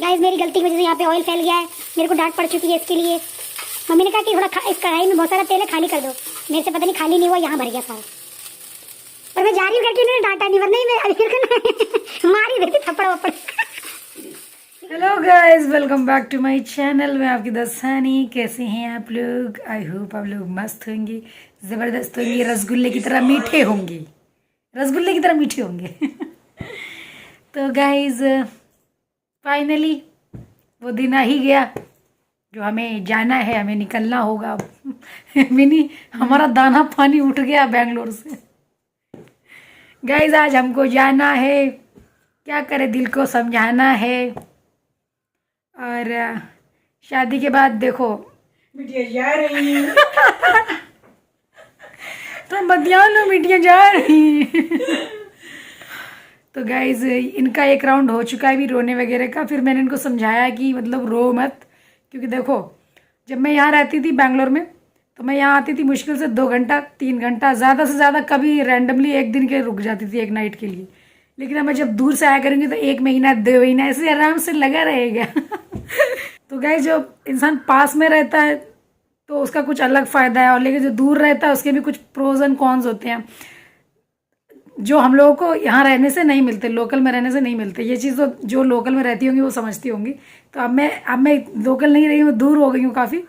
Guys मेरी गलती की वजह से यहाँ पे ऑयल फैल गया है, मेरे को डांट पड़ चुकी है इसके लिए। मम्मी ने कहा कि थोड़ा इस कढ़ाई में बहुत सारा तेल है, खाली कर दो। मेरे से पता नहीं खाली नहीं हुआ, यहाँ भर गया सारा। पर मैं जा रही हूँ करके इन्होंने डांटा नहीं, वरना ही मैं अभी मार ही देती थप्पड़ वप्पड़। Hello guys, welcome back to my channel. मैं आपकी दसानी। कैसे हैं आप लोग? आई होप आप लोग मस्त होंगे, ज़बरदस्त होंगे, रसगुल्ले की तरह मीठे होंगे, रसगुल्ले की तरह मीठे होंगे। तो गाइस फाइनली वो दिन आ ही गया जो हमें जाना है, हमें निकलना होगा। मिनी हमारा दाना पानी उठ गया बेंगलोर से। गाइस आज हमको जाना है, क्या करें, दिल को समझाना है। और शादी के बाद देखो बिटिया जा रही तो बतिया मिटियाँ जा रही। तो गाइज इनका एक राउंड हो चुका है भी रोने वगैरह का। फिर मैंने इनको समझाया कि मतलब रो मत, क्योंकि देखो जब मैं यहाँ रहती थी बैंगलोर में तो मैं यहाँ आती थी मुश्किल से 2 घंटा 3 घंटा, ज़्यादा से ज़्यादा कभी रैंडमली एक दिन के रुक जाती थी, एक नाइट के लिए। लेकिन अब मैं जब दूर से आया करूँगी तो 1 महीना 2 महीना ऐसे आराम से लगा रहेगा। तो गाइज जो इंसान पास में रहता है तो उसका कुछ अलग फ़ायदा है, और लेकिन जो दूर रहता है उसके भी कुछ प्रोज एंड कॉन्स होते हैं जो हम लोगों को यहाँ रहने से नहीं मिलते, लोकल में रहने से नहीं मिलते। ये चीज़ तो जो लोकल में रहती होंगी वो समझती होंगी। तो अब मैं लोकल नहीं रही हूँ, दूर हो गई हूँ काफ़ी।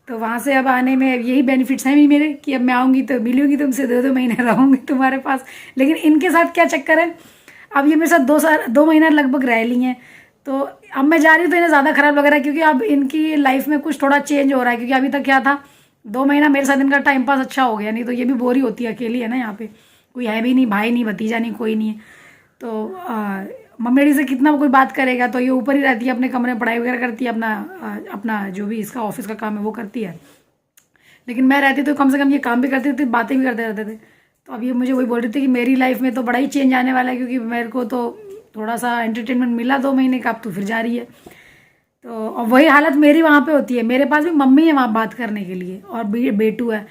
तो वहाँ से अब आने में यही बेनिफिट्स हैं भी मेरे कि अब मैं आऊँगी तो मिलूँगी तुमसे, 2 महीने रहूँगी तुम्हारे पास। लेकिन इनके साथ क्या चक्कर है, अब ये मेरे साथ 2 महीना लगभग रह ली हैं। तो अब मैं जा रही हूँ तो इन्हें ज़्यादा ख़राब लग रहा है, क्योंकि अब इनकी लाइफ में कुछ थोड़ा चेंज हो रहा है। क्योंकि अभी तक क्या था, 2 महीना मेरे साथ इनका टाइम पास अच्छा हो गया, नहीं तो ये भी बोरी होती है, अकेली है ना यहाँ पे, कोई है भी नहीं, भाई नहीं, भतीजा नहीं, कोई नहीं है। तो मम्मी डैडी से कितना कोई बात करेगा। तो ये ऊपर ही रहती है अपने कमरे में, पढ़ाई वगैरह करती है, अपना जो भी इसका ऑफिस का काम है वो करती है। लेकिन मैं रहती तो कम से कम ये काम भी करती थी, बातें भी करते रहते थे। तो अब ये मुझे वही बोल रही थी कि मेरी लाइफ में तो बड़ा ही चेंज आने वाला है, क्योंकि मेरे को तो थोड़ा सा एंटरटेनमेंट मिला 2 महीने का, अब तो फिर जा रही है। तो और वही हालत मेरी वहाँ पे होती है। मेरे पास भी मम्मी है वहाँ बात करने के लिए, और बेटू है।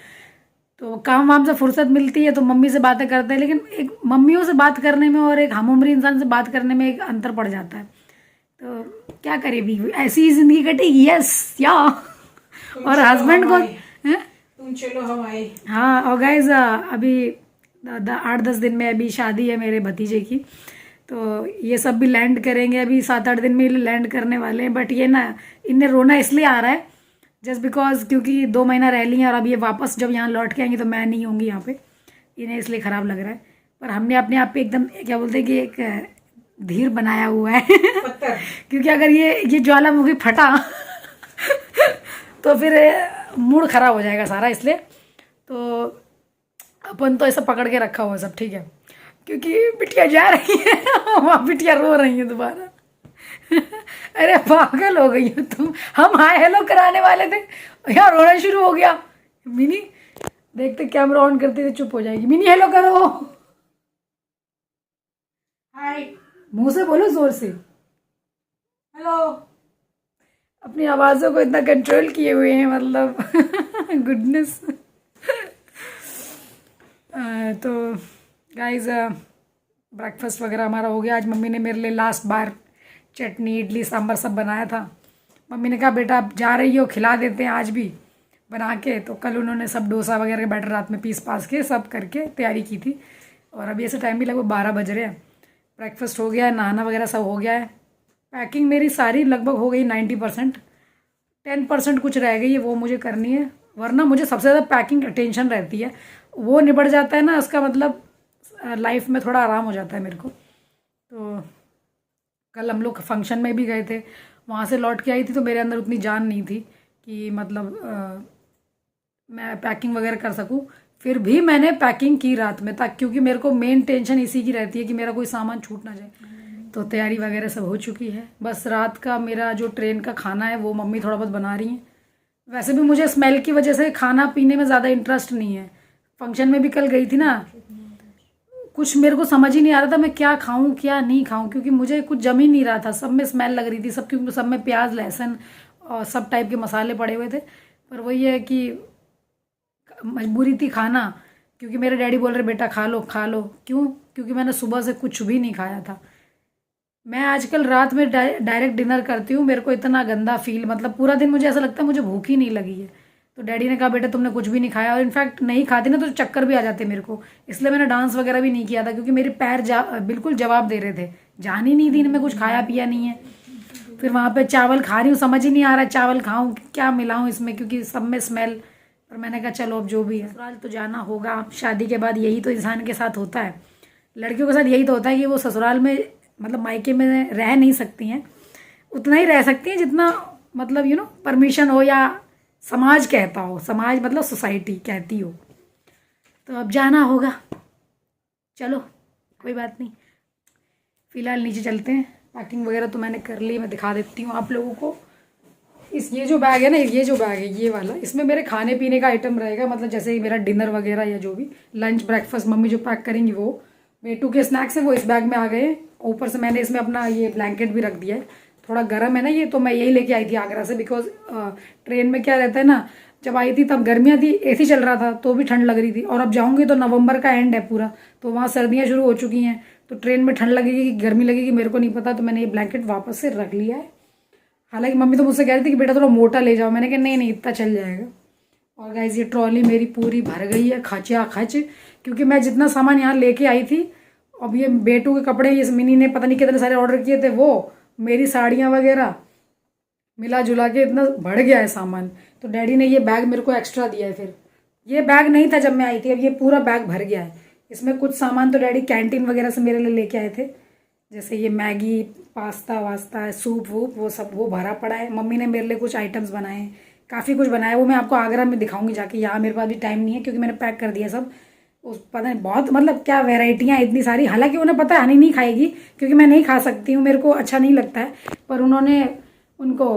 तो काम वाम से फुर्सत मिलती है तो मम्मी से बातें करते हैं। लेकिन एक मम्मियों से बात करने में और एक हम उम्र इंसान से बात करने में एक अंतर पड़ जाता है। तो क्या करे भी, ऐसी ही जिंदगी कटेगी। यस या और हस्बैंड को तुम चलो हम आए। हाँ। और गाइज अभी 8-10 दिन में अभी शादी है मेरे भतीजे की। तो ये सब भी लैंड करेंगे, अभी 7-8 दिन में लैंड करने वाले हैं। बट ये ना, इन्हें रोना इसलिए आ रहा है जस्ट बिकॉज क्योंकि 2 महीना रह ली हैं, और अब ये वापस जब यहाँ लौट के आएंगी तो मैं नहीं होंगी यहाँ पे, इन्हें इसलिए ख़राब लग रहा है। पर हमने अपने आप पे एकदम क्या बोलते हैं कि एक धीर बनाया हुआ है। क्योंकि अगर ये ज्वालामुखी फटा तो फिर मूड ख़राब हो जाएगा सारा। इसलिए तो अपन तो ऐसा पकड़ के रखा हुआ है सब, ठीक है। क्योंकि बिटिया जा रही है, वहाँ बिटिया रो रही है दोबारा। अरे पागल हो गई हो तुम, हम हाय हेलो कराने वाले थे, यहाँ रोना शुरू हो गया। मिनी देखते कैमरा ऑन करते थे, चुप हो जाएगी। मिनी हेलो करो, हाय, मुंह से बोलो जोर से, हेलो। अपनी आवाज़ों को इतना कंट्रोल किए हुए हैं, मतलब गुडनेस। तो गाइज ब्रेकफास्ट वगैरह हमारा हो गया। आज मम्मी ने मेरे लिए लास्ट बार चटनी इडली सांभर सब बनाया था। मम्मी ने कहा बेटा आप जा रही हो, खिला देते हैं आज भी बना के। तो कल उन्होंने सब डोसा वगैरह के बैटर रात में पीस पास के सब करके तैयारी की थी। और अभी ऐसे टाइम भी लगभग 12 बज रहे हैं। ब्रेकफास्ट हो गया है, नहाना वगैरह सब हो गया है। पैकिंग मेरी सारी लगभग हो गई 90%। 10% कुछ रह गई है, वो मुझे करनी है। वरना मुझे सबसे ज़्यादा पैकिंग टेंशन रहती है, वो निबट जाता है ना, उसका मतलब लाइफ में थोड़ा आराम हो जाता है मेरे को। तो कल हम लोग फंक्शन में भी गए थे, वहाँ से लौट के आई थी तो मेरे अंदर उतनी जान नहीं थी कि मतलब मैं पैकिंग वगैरह कर सकूँ। फिर भी मैंने पैकिंग की रात में, ताकि क्योंकि मेरे को मेन टेंशन इसी की रहती है कि मेरा कोई सामान छूट ना जाए। तो तैयारी वगैरह सब हो चुकी है। बस रात का मेरा जो ट्रेन का खाना है वो मम्मी थोड़ा बहुत बना रही हैं। वैसे भी मुझे स्मेल की वजह से खाना पीने में ज़्यादा इंटरेस्ट नहीं है। फंक्शन में भी कल गई थी ना, कुछ मेरे को समझ ही नहीं आ रहा था मैं क्या खाऊं क्या नहीं खाऊं, क्योंकि मुझे कुछ जम ही नहीं रहा था। सब में स्मेल लग रही थी, सब क्योंकि सब में प्याज लहसुन और सब टाइप के मसाले पड़े हुए थे। पर वही है कि मजबूरी थी खाना, क्योंकि मेरे डैडी बोल रहे बेटा खा लो खा लो। क्यों? क्योंकि मैंने सुबह से कुछ भी नहीं खाया था। मैं आजकल रात में डायरेक्ट डिनर करती हूँ। मेरे को इतना गंदा फील, मतलब पूरा दिन मुझे ऐसा लगता है मुझे भूख ही नहीं लगी है। तो डैडी ने कहा बेटा तुमने कुछ भी नहीं खाया, और इनफैक्ट नहीं खाती ना तो चक्कर भी आ जाते मेरे को, इसलिए मैंने डांस वगैरह भी नहीं किया था, क्योंकि मेरे पैर बिल्कुल जवाब दे रहे थे, जान ही नहीं दी, मैं कुछ खाया पिया नहीं है। फिर वहाँ पे चावल खा रही हूँ, समझ ही नहीं आ रहा है चावल खाऊँ क्या मिलाऊँ इसमें, क्योंकि सब में स्मेल। पर मैंने कहा चलो अब जो भी है, ससुराल तो जाना होगा। शादी के बाद यही तो इंसान के साथ होता है, लड़कियों के साथ यही तो होता है कि वो ससुराल में मतलब मायके में रह नहीं सकती हैं, उतना ही रह सकती हैं जितना मतलब परमिशन हो या समाज कहता हो, समाज मतलब सोसाइटी कहती हो। तो अब जाना होगा, चलो कोई बात नहीं। फिलहाल नीचे चलते हैं, पैकिंग वगैरह तो मैंने कर ली, मैं दिखा देती हूँ आप लोगों को। ये जो बैग है ना, ये जो बैग है ये वाला, इसमें मेरे खाने पीने का आइटम रहेगा, मतलब जैसे मेरा डिनर वगैरह या जो भी लंच ब्रेकफास्ट मम्मी जो पैक करेंगी वो। बेटू के स्नैक्स है वो इस बैग में आ गए। ऊपर से मैंने इसमें अपना ये ब्लैंकेट भी रख दिया है, थोड़ा गर्म है ना ये, तो मैं यही लेके आई थी आगरा से, बिकॉज ट्रेन में क्या रहता है ना, जब आई थी तब गर्मियाँ थी, एसी चल रहा था तो भी ठंड लग रही थी, और अब जाऊँगी तो नवंबर का एंड है पूरा, तो वहाँ सर्दियाँ शुरू हो चुकी हैं, तो ट्रेन में ठंड लगेगी कि गर्मी लगेगी मेरे को नहीं पता, तो मैंने ये ब्लैंकेट वापस से रख लिया है। हालांकि मम्मी तो मुझसे कह रही थी कि बेटा थोड़ा मोटा ले जाओ, मैंने कहा नहीं इतना चल जाएगा। और गाइस ये ट्रॉली मेरी पूरी भर गई है खचा खच, क्योंकि मैं जितना सामान यहाँ लेके आई थी, अब ये बेटू के कपड़े ये मिनी ने पता नहीं कितने सारे ऑर्डर किए थे, वो मेरी साड़ियाँ वगैरह मिला जुला के इतना बढ़ गया है सामान, तो डैडी ने ये बैग मेरे को एक्स्ट्रा दिया है। फिर ये बैग नहीं था जब मैं आई थी, अब ये पूरा बैग भर गया है। इसमें कुछ सामान तो डैडी कैंटीन वगैरह से मेरे लिए लेके आए थे, जैसे ये मैगी पास्ता वास्ता सूप वूप वो सब वो भरा पड़ा है। मम्मी ने मेरे लिए कुछ आइटम्स बनाए हैं, काफ़ी कुछ बनाया, वो मैं आपको आगरा में दिखाऊंगी जाके, यहाँ मेरे पास भी टाइम नहीं है क्योंकि मैंने पैक कर दिया सब। उस पता नहीं बहुत मतलब क्या वेराइटियाँ इतनी सारी, हालांकि उन्हें पता है हनी नहीं खाएगी क्योंकि मैं नहीं खा सकती हूँ, मेरे को अच्छा नहीं लगता है, पर उन्होंने उनको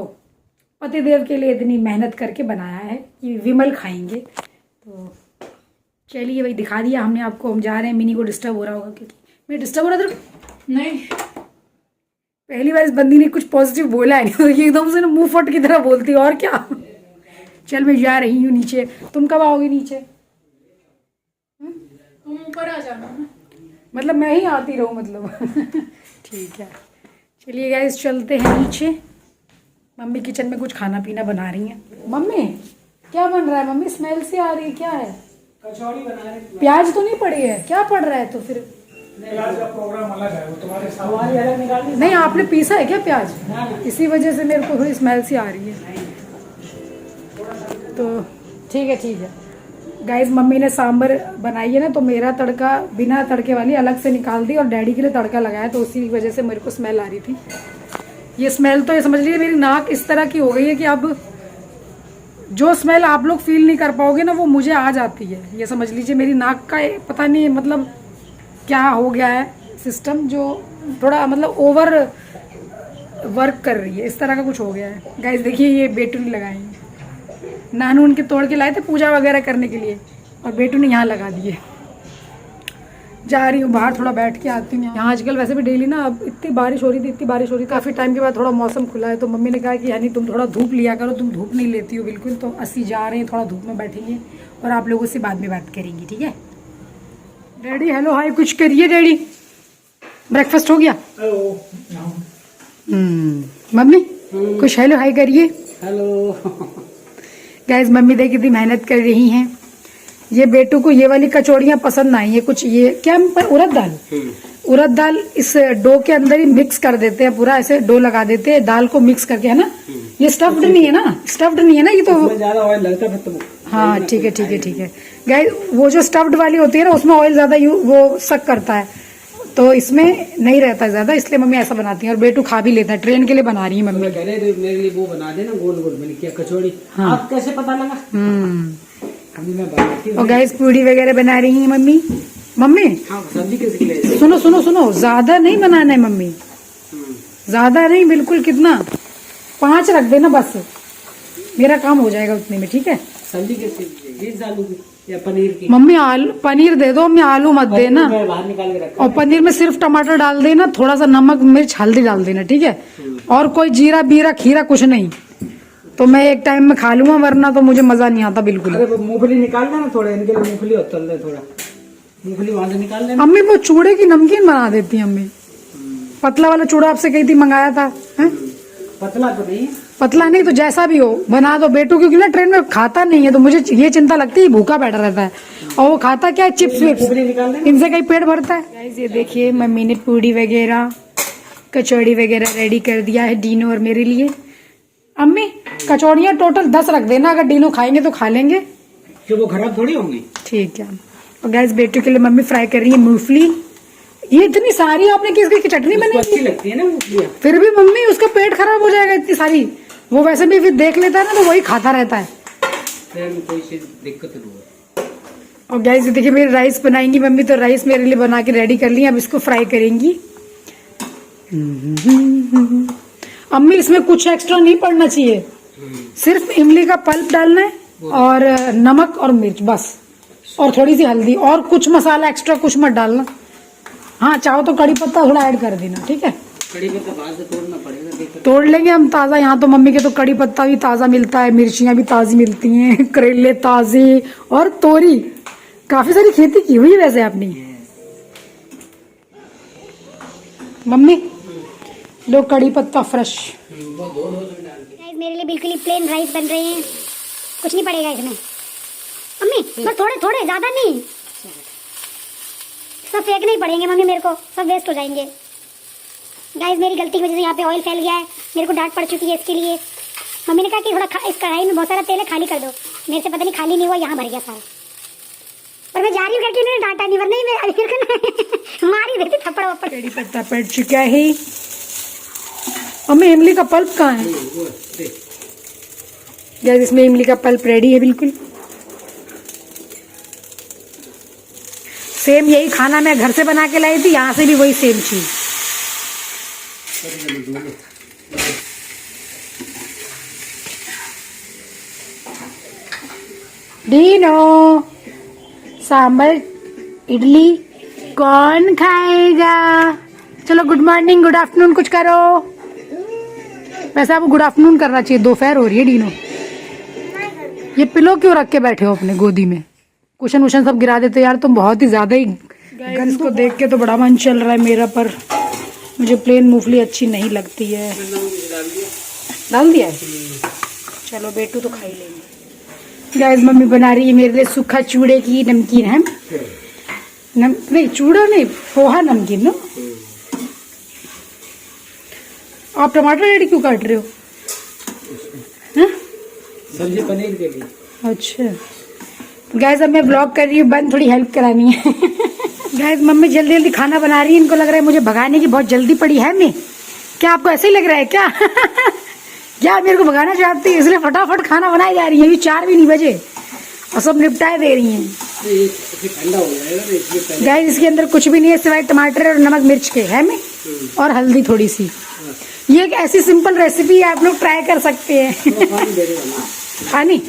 पतिदेव के लिए इतनी मेहनत करके बनाया है कि विमल खाएंगे। तो चलिए भाई दिखा दिया हमने आपको, हम जा रहे हैं। मिनी को डिस्टर्ब हो रहा होगा क्योंकि मैं डिस्टर्ब हो रहा था नहीं, पहली बार इस बंदी ने कुछ पॉजिटिव बोला है नहीं, तो ये एकदम से ना मुंह फट की तरह बोलती है और क्या। चल मैं जा रही हूँ नीचे, तुम कब आओगी नीचे? तुम ऊपर आ जाना ना, मतलब मैं ही आती रहूँ मतलब। ठीक है चलिए गाइस चलते हैं नीचे। मम्मी किचन में कुछ खाना पीना बना रही हैं। मम्मी क्या बन रहा है? मम्मी स्मेल से आ रही है, क्या है? कचौड़ी बना रहे। प्याज तो नहीं पड़ी है, क्या पड़ रहा है? तो फिर प्याज का प्रोग्राम अलग है, वो तुम्हारे साथ हमारी अलग निकाल दी। नहीं आपने पीसा है क्या प्याज? इसी वजह से मेरे को थोड़ी स्मेल सी आ रही है। तो ठीक है गाइस, मम्मी ने सांभर बनाई है ना, तो मेरा तड़का बिना तड़के वाली अलग से निकाल दी और डैडी के लिए तड़का लगाया, तो उसी वजह से मेरे को स्मेल आ रही थी। ये स्मेल तो ये समझ लीजिए मेरी नाक इस तरह की हो गई है कि अब जो स्मेल आप लोग फील नहीं कर पाओगे ना, वो मुझे आ जाती है। ये समझ लीजिए मेरी नाक का पता नहीं मतलब क्या हो गया है सिस्टम, जो थोड़ा मतलब ओवर वर्क कर रही है, इस तरह का कुछ हो गया है। गाइस देखिए ये बेटू ने लगाई है, नानू उनके तोड़ के लाए थे पूजा वगैरह करने के लिए, और बेटू ने यहाँ लगा दिए। जा रही हूँ बाहर, थोड़ा बैठ के आती हूँ यहाँ। आजकल वैसे भी डेली ना अब इतनी बारिश हो रही थी, काफ़ी टाइम के बाद थोड़ा मौसम खुला है, तो मम्मी ने कहा कि यानी तुम थोड़ा धूप लिया करो, तुम धूप नहीं लेती हो बिल्कुल, तो अस्सी जा रहे हैं, थोड़ा धूप में बैठेंगे और आप लोगों से बाद में बात करेंगे, ठीक है? डैडी हेलो हाय कुछ करिए डैडी, ब्रेकफास्ट हो गया? मम्मी कुछ हेलो हाय करिए। हेलो गाइस मम्मी देखिए इतनी मेहनत कर रही हैं। ये बेटू को ये वाली कचौड़ियाँ पसंद आई है कुछ, ये क्या उड़द दाल इस डो के अंदर ही मिक्स कर देते हैं, पूरा ऐसे डो लगा देते हैं दाल को मिक्स करके, है ना? ये स्टफ्ड नहीं है ना, ये तो ज्यादा ऑयल लगता है तो हाँ ठीक है गाइस, वो जो स्टफ्ड वाली होती है ना उसमें ऑयल ज्यादा वो सक करता है, तो इसमें नहीं रहता ज्यादा, इसलिए मम्मी ऐसा बनाती है। और बेटू खा भी लेता है, ट्रेन के लिए बना रही है मम्मी। कह रहे थे मेरे लिए वो बना देना गोल गोल, मैंने किया कचौड़ी। हाँ। आप कैसे पता लगा? अभी मैं बनाती हूँ। और गाइस पूड़ी वगैरह बना रही है मम्मी। हाँ, सब्जी कैसे खिलाई? सुनो ज्यादा नहीं बनाना है मम्मी, ज्यादा नहीं बिल्कुल, कितना 5 रख देना बस, मेरा काम हो जाएगा उतने में, ठीक है? सब्जी कैसे? बीज आलू की या पनीर की? मम्मी आलू पनीर दे दो मम्मी, आलू मत देना, मैं बाहर निकाल के रखा। और पनीर में सिर्फ टमाटर डाल देना, थोड़ा सा नमक मिर्च हल्दी डाल देना, ठीक है? और कोई जीरा बीरा खीरा कुछ नहीं, तो मैं एक टाइम में खा लूंगा, वरना तो मुझे मजा नहीं आता बिल्कुल। अरे मूंगफली निकाल देना थोड़ा, इनके लिए मूंगफली और तल दे थोड़ा, मूंगफली वहां से निकाल देना। अम्मी वो चूड़े की नमकीन बना देती है अम्मी, पतला वाला चूड़ा आपसे कही थी मंगाया था, हैं? पतला तो नहीं है, पतला नहीं तो जैसा भी हो बना दो बेटू, क्योंकि ना ट्रेन में खाता नहीं है तो मुझे ये चिंता लगती है भूखा बैठा रहता है, और वो खाता क्या है चिप्स विप्स, निकाल दे। इनसे कहीं पेट भरता है। गाइस ये देखिए मम्मी ने पूड़ी वगैरह कचौड़ी वगैरह रेडी कर दिया है डीनो और मेरे लिए। अम्मी कचौड़ियाँ टोटल 10 रख देना, अगर डीनो खाएंगे तो खा लेंगे, कि वो खराब थोड़ी होंगी। ठीक है। और गैस बेटू के लिए मम्मी फ्राई कर रही है मूंगफली। ये इतनी सारी आपने किसकी चटनी बनाई? अच्छी लगती है ना मूंगफलियाँ। फिर भी मम्मी उसका पेट खराब हो जाएगा इतनी सारी, वो वैसे भी फिर देख लेता है ना तो वही खाता रहता है। फिर कोई सी दिक्कत नहीं है। और गैस देखिए मेरी राइस बनाएंगी मम्मी, तो राइस मेरे लिए बना के रेडी कर ली, अब इसको फ्राई करेंगी। अम्मी इसमें कुछ एक्स्ट्रा नहीं पड़ना चाहिए, सिर्फ इमली का पल्प डालना है और नमक और मिर्च बस, और थोड़ी सी हल्दी, और कुछ मसाला एक्स्ट्रा कुछ मत डालना। हाँ चाहो तो कड़ी पत्ता थोड़ा ऐड कर देना, ठीक है? कड़ी पत्ता बाहर से तोड़ना पड़ेगा, देखो। तोड़ लेंगे हम ताज़ा, यहाँ तो मम्मी के तो कड़ी पत्ता भी ताज़ा मिलता है, मिर्चियाँ भी ताज़ी मिलती हैं, करेले ताज़े और तोरी, काफ़ी सारी खेती की हुई है वैसे आपने। मम्मी लो कड़ी पत्ता फ्रेश। गाइस मेरे लिए बिल्कुल ही प्लेन राइस बन रहे हैं, कुछ नहीं पड़ेगा इसमें। मम्मी बस थोड़े थोड़े, ज़्यादा नहीं, सब फेंकने ही पड़ेंगे मम्मी, मेरे को सब वेस्ट हो जाएंगे। गाइस मेरी गलती की वजह से यहाँ पे ऑयल फैल गया है, मेरे को डांट पड़ चुकी है इसके लिए। मम्मी ने कहा कि थोड़ा इस कढ़ाई में बहुत सारा तेल है खाली कर दो, मेरे से पता नहीं खाली नहीं हुआ, यहाँ भर गया सारा। पर मैं जा रही हूँ करके उन्होंने डांटा नहीं, वरना ही मैं फिर मारी देती थप्पड़ वप्पड़। कड़ी पत्ता पड़ चुका है। मम्मी इमली का पल्प कहाँ है? गैस इसमें इमली का पल्प रेडी है बिल्कुल। सेम यही खाना मैं घर से बना के लाई थी, यहाँ से भी वही सेम चीज। डीनो सांबर इडली कौन खाएगा? चलो गुड मॉर्निंग गुड आफ्टरनून कुछ करो। वैसे आपको गुड आफ्टरनून करना चाहिए, दोपहर हो रही है डीनो। ये पिलो क्यों रख के बैठे हो अपने गोदी में? कुशन वुशन सब गिरा देते यार, तुम बहुत ही ज्यादा ही। गाइस को देख के तो बड़ा मन चल रहा है मेरा, पर मुझे प्लेन मूंगफली अच्छी नहीं लगती है। डाल दिया है, चलो बेटू तो खा ही लेंगे। गाइस मम्मी बना रही है मेरे लिए सूखा चूड़े की नमकीन है, नहीं चूड़ा नहीं पोहा नमकीन ना। आप टमाटर रेडी क्यों काट रहे हो? सब्जी पनीर के लिए। अच्छा गैस अब मैं ब्लॉग कर रही हूँ बंद, थोड़ी हेल्प करानी है। गैस मम्मी जल्दी जल्दी खाना बना रही है, इनको लग रहा है मुझे भगाने की बहुत जल्दी पड़ी है। मैं क्या आपको ऐसे ही लग रहा है क्या? क्या मेरे को भगाना चाहती है, इसलिए फटाफट खाना बनाई जा रही है। अभी 4 भी नहीं बजे और सब निपटाए दे रही हैं। ठंडा हो जाएगा। गैस इसके अंदर कुछ भी नहीं है सिवाय टमाटर और नमक मिर्च के है में, और हल्दी थोड़ी सी। ये एक ऐसी सिंपल रेसिपी है, आप लोग ट्राई कर सकते हैं। पानी।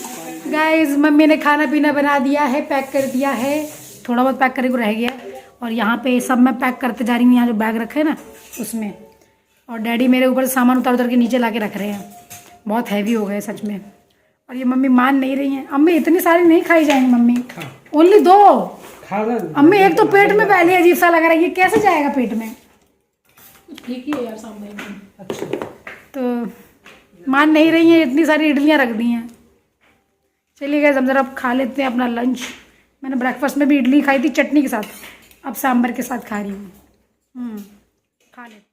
गाइस मम्मी ने खाना पीना बना दिया है, पैक कर दिया है, थोड़ा बहुत पैक करने को रह गया। और यहाँ पे सब मैं पैक करते जा रही हूँ, यहाँ जो बैग रखे हैं ना उसमें। और डैडी मेरे ऊपर सामान उतार उतार के नीचे ला के रख रहे हैं, बहुत हैवी हो गए सच में। और ये मम्मी मान नहीं रही हैं। अम्मी इतनी सारी नहीं खाई जाएंगी मम्मी, ओनली 2। अम्मी एक तो पेट में पहले अजीब सा लग रहा है, ये कैसे जाएगा पेट में? ठीक ही है यार सामने एकदम। अच्छा तो मान नहीं रही हैं, इतनी सारी इडलियाँ रख दी हैं। चलिए गाइस हम जरा अब खा लेते हैं अपना लंच। मैंने ब्रेकफास्ट में भी इडली खाई थी चटनी के साथ, अब सांभर के साथ खा रही हूँ। खा लेते।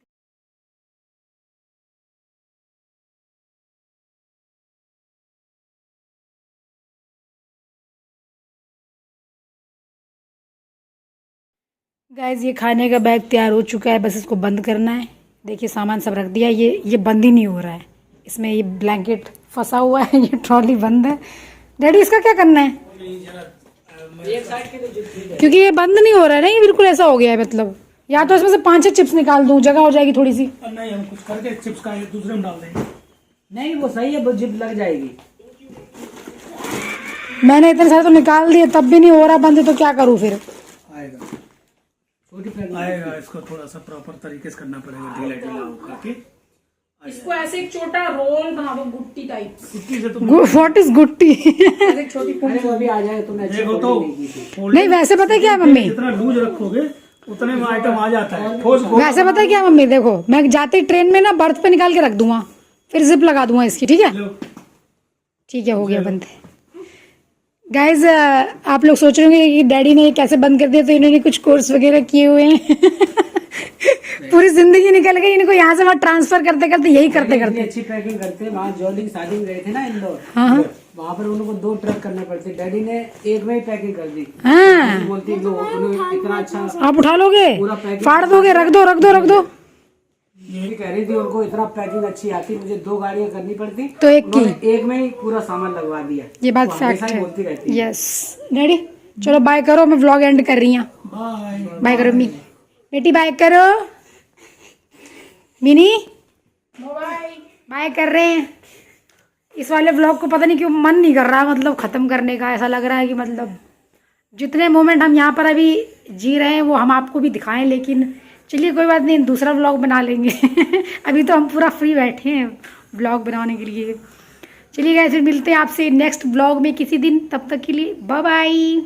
गाइस ये खाने का बैग तैयार हो चुका है, बस इसको बंद करना है। देखिए सामान सब रख दिया, ये बंद ही नहीं हो रहा है, इसमें ये ब्लैंकेट फंसा हुआ है, ये ट्रॉली बंद है। डैडी इसका क्या करना है? क्योंकि ये बंद नहीं हो रहा है ना, ये बिल्कुल ऐसा हो गया है। मतलब या तो इसमें से 5-6 चिप्स निकाल दूं, जगह हो जाएगी थोड़ी सी। नहीं हम कुछ करके चिप्स का दूसरे में डाल देंगे। नहीं वो सही है, वो जिप लग जाएगी। मैंने इतने सारे तो निकाल दिए, तब भी नहीं हो रहा बंद, तो क्या करूँ फिर? आएगा इसको थोड़ा सा प्रॉपर तरीके से करना पड़ेगा, ढीला ढीला करके। इसको ऐसे एक छोटा रोल बना दो, गुट्टी टाइप। गुट्टी से तो व्हाट इज गुट्टी? ऐसे एक छोटी अरे वो भी आ जाए तो मैं देखो तो नहीं वैसे पता है क्या मम्मी, जितना लूज रखोगे उतने में आइटम आ जाता है। ठोस वैसे पता है क्या मम्मी, देखो मैं जाते ट्रेन में ना बर्थ पे निकाल के रख दूंगा, फिर जिप लगा दूंगा इसकी, ठीक है? ठीक है, हो गया बंद। गाइज आप लोग सोच रहे होंगे कि डैडी ने कैसे बंद कर दिया, तो इन्होंने कुछ कोर्स वगैरह किए हुए हैं। पूरी जिंदगी निकल गई इनको यहाँ से वहाँ ट्रांसफर करते करते, यही करते करते। अच्छी पैकिंग करते हैं। वहाँ जॉलिंग शादी में गए थे ना इंदौर, हाँ वहाँ पर उनको 2 ट्रक करने पड़ते, डैडी ने एक में ही पैकिंग कर दी। हाँ, बोलती लो उन्होंने इतना अच्छा आप उठा लोगे, पूरा पैकिंग फाड़ दोगे, रख दो रख दो रख दो। यही कह रही थी उनको इतना पैकिंग अच्छी आती, मुझे 2 गाड़ियाँ करनी पड़ती, तो एक की, उन्होंने एक में ही पूरा सामान लगवा दिया। ये बात वो फैक्ट हमेशा ही बोलती है। रहती है। यस डैडी, चलो बाय करो, मैं व्लॉग एंड कर रही हूँ। बाय। बाय करो मी, बेटी बाय करो, मिनी बाय कर रहे हैं। इस वाले व्लॉग को पता नहीं क्यों मन नहीं कर रहा, मतलब ख़त्म करने का। ऐसा लग रहा है कि मतलब जितने मोमेंट हम यहाँ पर अभी जी रहे हैं वो हम आपको भी दिखाएं, लेकिन चलिए कोई बात नहीं, दूसरा व्लॉग बना लेंगे। अभी तो हम पूरा फ्री बैठे हैं व्लॉग बनाने के लिए। चलिए गाइस, फिर मिलते हैं आपसे नेक्स्ट व्लॉग में किसी दिन, तब तक के लिए बाय बाय।